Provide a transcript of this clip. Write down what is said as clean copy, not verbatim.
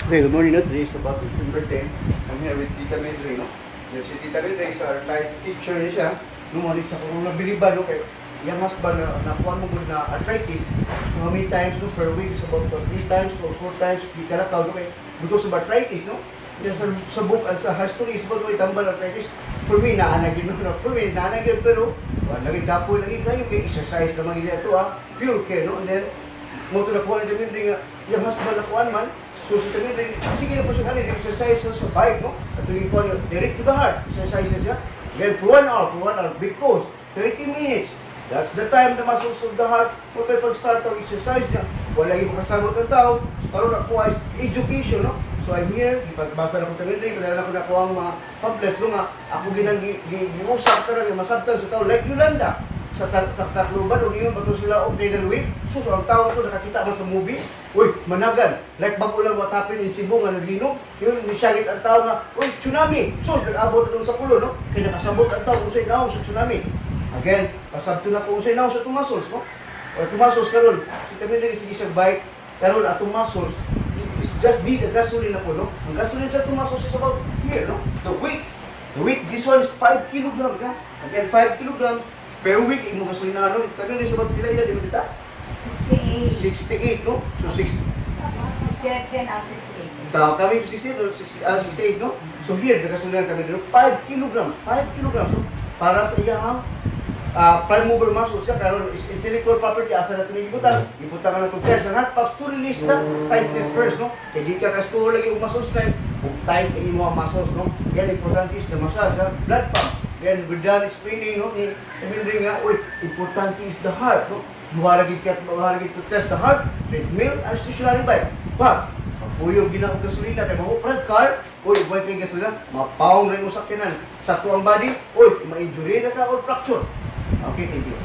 Okay, good morning. Today is about December 10. I'm here with Tita Mildred. No? Yes, si Tita Mildred is our life teacher niya siya. Nung sa kung nabiliban, okay, yung husband na nakuha mo na arthritis, how many times no, per week, about 3 times or 4 times, di ka nakaw, okay, because of arthritis, no? Yan sa book, sa history, is about tambal arthritis. For me, naanagin, no? For me, naanagin, pero, naging kapoy, naging kayo, kaya exercise naman ito, pure care, no? And then, mo ito nakuha ni Mildred nga, yung husband nakuha man, so sa tabi rin, sige na po siya kanina, exercise sa bike, no? At tuloy po, direct to the heart, exercise siya. Then for 1 hour, because 30 minutes, that's the time the muscles of the heart, kung may pag-start ang exercise niya, wala yung makasabot ng tao, so karoon nakuha is education, no? So I'm here, ipagbasa na ko sa Mildred, kadala ko nakuha ang mga pamphlets, no? Ako ginang-giusap ka na, masabtan sa tao, like Yolanda, sa Tacloban, o ngayon, bato sila o Taylor Wave. So, ang tao ko nakakita mo sa movie, uy, managan. Like bago lang what happened in Cebu, nga naglinog. Yun, nisyagit ang tao nga, uy, tsunami. So, nag-abot na sa pulo, no? Kaya nakasabot ang tao kung sa'yo naong sa tsunami. Again, pasabto na kung sa'yo naong sa tumasos, no? O tumasos karon, si Camille sige sa bike, karon atong muscles, it's just need a gasoline na po, no? Ang gasoline sa tumasos is about here, no? The weight, this one is 5 kilograms, ha? Again, 5 kilograms, per week, imo gasolina, no? Kami rin sa mga pila di ba kita? 68, no? So, 67 ang 68. Kami 68 or 68, no? So, here, the gasolina kami dito, 5 kilograms. 5 kilograms, no? Para sa iyang prime mover muscle siya, karon is intellectual property, asa na ito ibutan. Ibutan ka na itong test. Ang hot pops to release na tightness first, no? Kaya di ka ka-store lagi yung muscles time, kung tight ang imo muscles, no? Yan, important is the massage, blood pump. Then, we're done explaining, no? Sabihin nga, uy, important is the heart, no? Buharagid to test the heart, treadmill, and stationary bike. But, pag puyog ginakong gasolina, kaya mahuprad car, uy, buhay kayo gasolina, mapawang rin mo sakyanan. Sa tuwang body, uy, ma-injury na ka or fracture. Okay, thank you.